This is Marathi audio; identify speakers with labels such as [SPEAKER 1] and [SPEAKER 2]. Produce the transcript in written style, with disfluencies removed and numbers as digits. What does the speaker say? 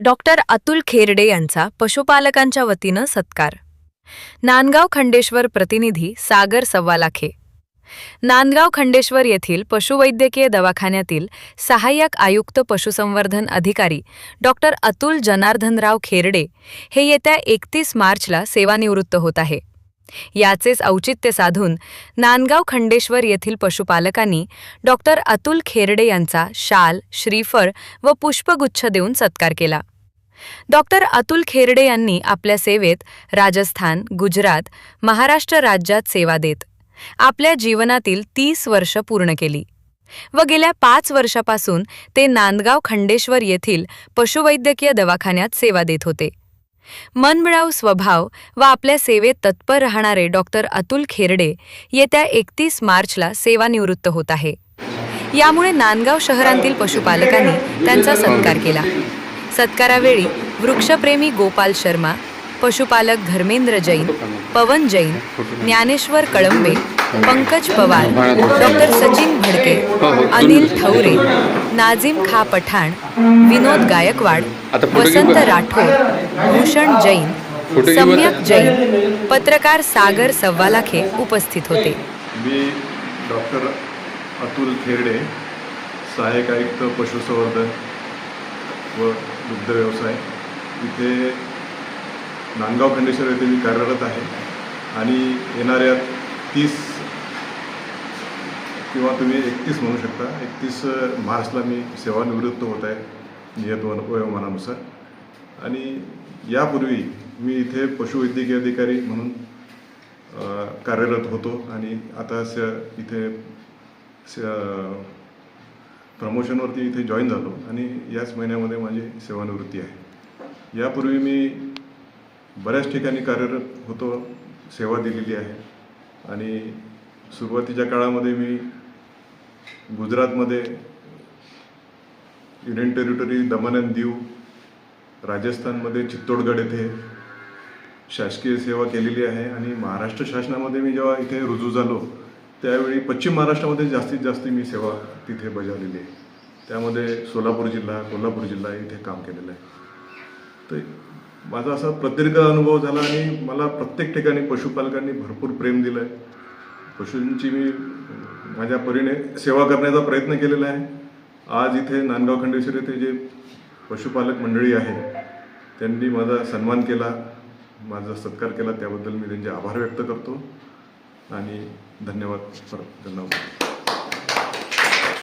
[SPEAKER 1] डॉक्टर अतुल खेरडे यांचा पशुपालकांच्या वतीनं सत्कार. नांदगाव खंडेश्वर प्रतिनिधी सागर सव्वालाखे. नांदगाव खंडेश्वर येथील पशुवैद्यकीय दवाखान्यातील सहाय्यक आयुक्त पशुसंवर्धन अधिकारी डॉक्टर अतुल जनार्दनराव खेरडे हे येत्या 31 मार्चला सेवानिवृत्त होत आहे. याचेच औचित्य साधून नांदगाव खंडेश्वर येथील पशुपालकांनी डॉक्टर अतुल खेरडे यांचा शाल, श्रीफळ व पुष्पगुच्छ देऊन सत्कार केला. डॉक्टर अतुल खेरडे यांनी आपल्या सेवेत राजस्थान, गुजरात, महाराष्ट्र राज्यात सेवा देत आपल्या जीवनातील 30 वर्ष पूर्ण केली व गेल्या 5 वर्षापासून ते नांदगाव खंडेश्वर येथील पशुवैद्यकीय दवाखान्यात सेवा देत होते. मनमिळावू स्वभाव व आपल्या सेवेत तत्पर राहणारे डॉक्टर अतुल खेरडे येत्या 31 मार्चला सेवानिवृत्त होत आहे. यामुळे नांदगाव शहरातील पशुपालकांनी त्यांचा सत्कार केला. सत्कारावेळी वृक्षप्रेमी गोपाल शर्मा, पशुपालक धर्मेंद्र जैन, पवन जैन, ज्ञानेश्वर कळंबे, पंकज पवार, डॉक्टर सचिन भडके, अनिल ठौरे, नाझिम खा पठाण, विनोद गायकवाड, वसंत राठोड, भूषण जैन, सम्यक जैन, पत्रकार सागर सव्वालाखे उपस्थित होते.
[SPEAKER 2] मी डॉक्टर अतुल खेरडे, सहाय्यक आयुक्त पशुसंवर्धन व दुग्ध व्यवसाय इथे नांदगाव खंडेश्वर येथे मी कार्यरत आहे आणि येणाऱ्या 30 किंवा तुम्ही 31 म्हणू शकता, 31 मार्चला मी सेवानिवृत्त होत आहे नियत वयोमानानुसार. आणि यापूर्वी मी इथे पशुवैद्यकीय अधिकारी म्हणून कार्यरत होतो आणि आता इथे प्रमोशनवरती इथे जॉईन झालो आणि याच महिन्यामध्ये माझी सेवानिवृत्ती आहे. यापूर्वी मी बऱ्याच ठिकाणी कार्यरत होतो, सेवा दिलेली आहे आणि सुरुवातीच्या काळामध्ये मी गुजरातमध्ये, union territory Daman and Diu, राजस्थानमध्ये चित्तोडगड येथे शासकीय सेवा केलेली आहे आणि महाराष्ट्र शासनामध्ये मी जेव्हा इथे रुजू झालो त्यावेळी पश्चिम महाराष्ट्रामध्ये जास्तीत जास्त मी सेवा तिथे बजावलेली आहे. त्यामध्ये सोलापूर जिल्हा, कोल्हापूर जिल्हा इथे काम केलेलं आहे. तर माझा असा प्रदीर्घ अनुभव झाला आणि मला प्रत्येक ठिकाणी पशुपालकांनी भरपूर प्रेम दिलं आहे. पशूंची मी माझ्या परीने सेवा करण्याचा प्रयत्न केलेला आहे. आज इथे नांदगाव खंडेश्वर येथे जे पशुपालक मंडळी आहे त्यांनी माझा सन्मान केला, माझा सत्कार केला, त्याबद्दल मी त्यांचे आभार व्यक्त करतो आणि धन्यवाद.